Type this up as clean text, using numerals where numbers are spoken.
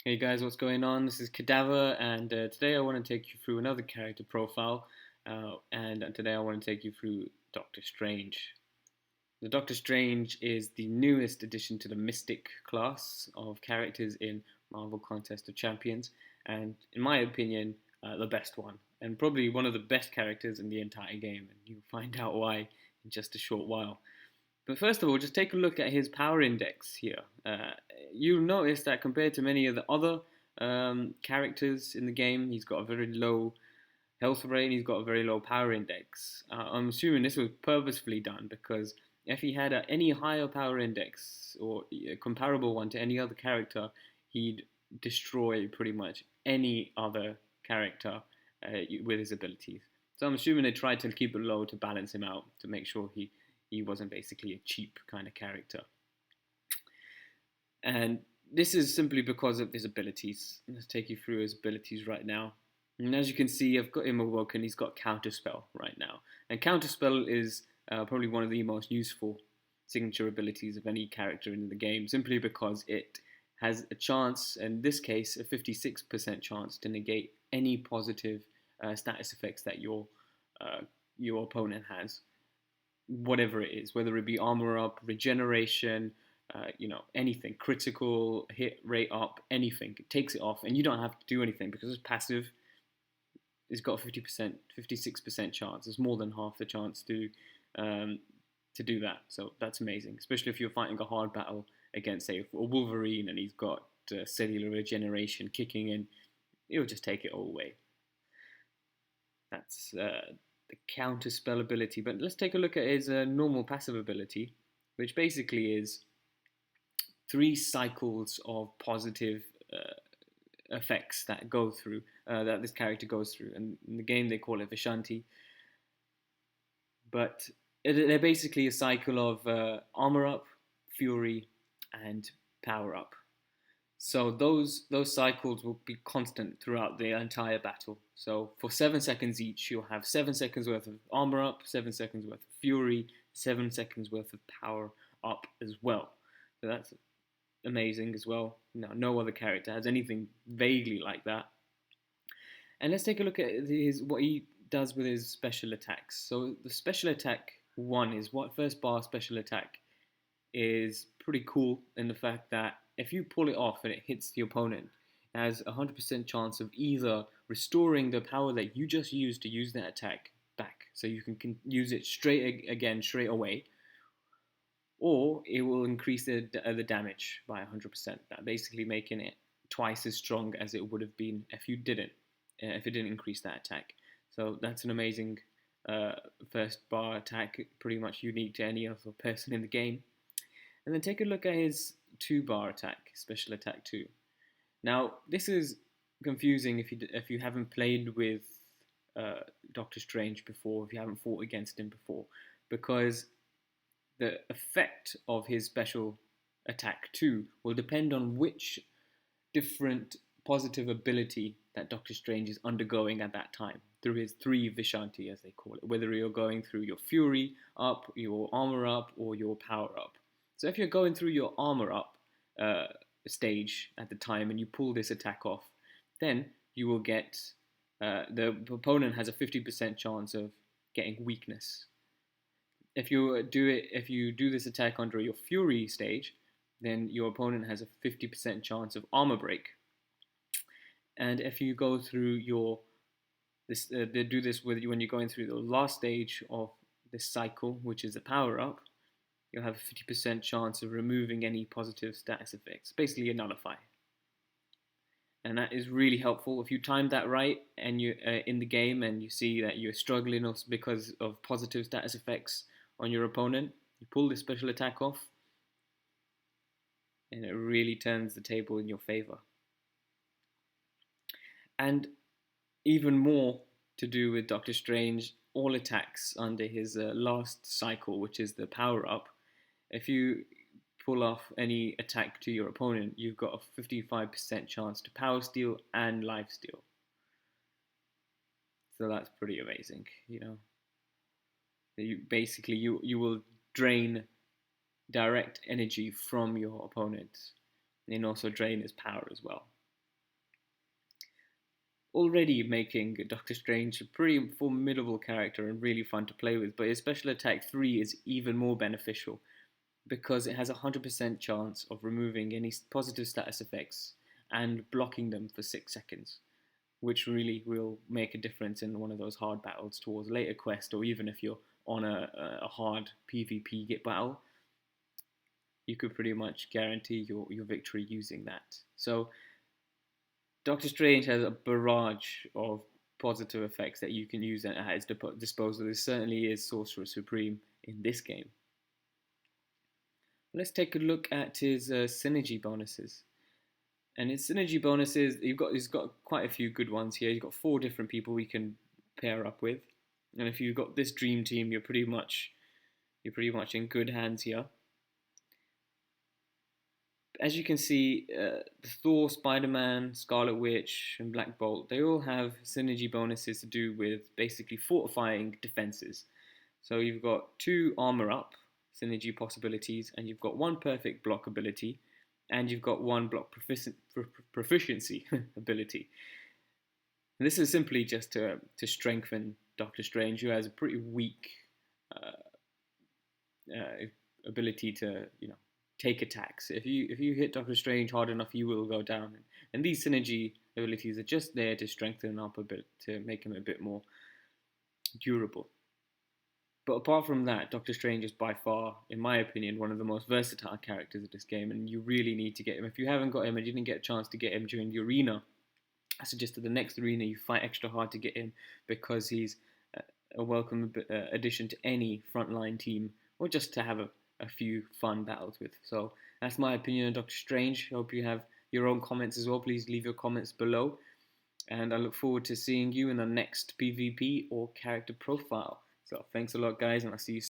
Hey guys, what's going on? This is Cadaver, and today I want to take you through another character profile. And today I want to take you through Doctor Strange. The Doctor Strange is the newest addition to the Mystic class of characters in Marvel Contest of Champions, and in my opinion, the best one, and probably one of the best characters in the entire game. And you'll find out why in just a short while. But first of all, just take a look at his power index here. You'll notice that compared to many of the other characters in the game, he's got a very low health rate and he's got a very low power index. I'm assuming this was purposefully done because if he had any higher power index or a comparable one to any other character, he'd destroy pretty much any other character with his abilities. So I'm assuming they tried to keep it low to balance him out to make sure he wasn't basically a cheap kind of character. And this is simply because of his abilities. Let's take you through his abilities right now. And as you can see, I've got him awoken. He's got Counterspell right now. And Counterspell is probably one of the most useful signature abilities of any character in the game, simply because it has a chance, in this case, a 56% chance to negate any positive status effects that your opponent has, whatever it is, whether it be armor up, regeneration, anything, critical hit rate up, anything. It takes it off, and you don't have to do anything because it's passive. It's got a 50%, 56% chance. It's more than half the chance to do that. So that's amazing, especially if you're fighting a hard battle against, say, a Wolverine, and he's got cellular regeneration kicking in. It'll just take it all away. That's the counter spell ability. But let's take a look at his normal passive ability, which basically is 3 cycles of positive effects that go through that this character goes through. And in the game they call it Vishanti. But they're basically a cycle of armor up, fury, and power up. So those cycles will be constant throughout the entire battle. So for 7 seconds each, you'll have 7 seconds worth of armor up, 7 seconds worth of fury, 7 seconds worth of power up as well. So that's amazing as well. No other character has anything vaguely like that. And let's take a look at what he does with his special attacks. So the special attack one is what first bar special attack is pretty cool in the fact that if you pull it off and it hits the opponent, it has a 100% chance of either restoring the power that you just used to use that attack back, so you can use it straight away, or it will increase the damage by 100%. That basically making it twice as strong as it would have been if it didn't increase that attack. So that's an amazing first bar attack, pretty much unique to any other person in the game. And then take a look at his 2-bar attack, special attack 2. Now, this is confusing if you haven't played with Doctor Strange before, if you haven't fought against him before, because the effect of his special attack 2 will depend on which different positive ability that Doctor Strange is undergoing at that time through his 3 Vishanti, as they call it, whether you're going through your fury up, your armor up, or your power up. So if you're going through your armor up stage at the time and you pull this attack off, then you will get the opponent has a 50% chance of getting weakness. If you do this attack under your fury stage, then your opponent has a 50% chance of armor break. And if you go through they do this when you're going through the last stage of this cycle, which is the power up, you'll have a 50% chance of removing any positive status effects, basically a nullify. And that is really helpful. If you time that right and you in the game and you see that you're struggling because of positive status effects on your opponent, you pull this special attack off and it really turns the table in your favor. And even more to do with Doctor Strange, all attacks under his last cycle, which is the power up, if you pull off any attack to your opponent, you've got a 55% chance to power steal and life steal. So that's pretty amazing, You will drain direct energy from your opponent and also drain his power as well. already making Doctor Strange a pretty formidable character and really fun to play with. But his special attack 3 is even more beneficial because it has a 100% chance of removing any positive status effects and blocking them for 6 seconds, which really will make a difference in one of those hard battles towards later quest, or even if you're on a hard PvP get battle, you could pretty much guarantee your victory using that. So Doctor Strange has a barrage of positive effects that you can use at his disposal. This certainly is Sorcerer Supreme in this game. Let's take a look at his synergy bonuses. And his synergy bonuses, he's got quite a few good ones here. You've got 4 different people we can pair up with, and if you've got this dream team, you're pretty much in good hands here. As you can see, Thor, Spider-Man, Scarlet Witch, and Black Bolt, they all have synergy bonuses to do with basically fortifying defenses. So you've got 2 armor up synergy possibilities, and you've got 1 perfect block ability, and you've got 1 block proficiency ability. And this is simply just to strengthen Doctor Strange, who has a pretty weak ability to, take attacks. If you hit Doctor Strange hard enough, you will go down. And these synergy abilities are just there to strengthen him up a bit, to make him a bit more durable. But apart from that, Doctor Strange is by far, in my opinion, one of the most versatile characters of this game, and you really need to get him. If you haven't got him and you didn't get a chance to get him during the arena, I suggest that the next arena you fight extra hard to get him, because he's a welcome addition to any frontline team, or just to have a few fun battles with. So that's my opinion on Doctor Strange. Hope you have your own comments as well. Please leave your comments below. And I look forward to seeing you in the next PvP or character profile. So thanks a lot, guys, and I'll see you soon.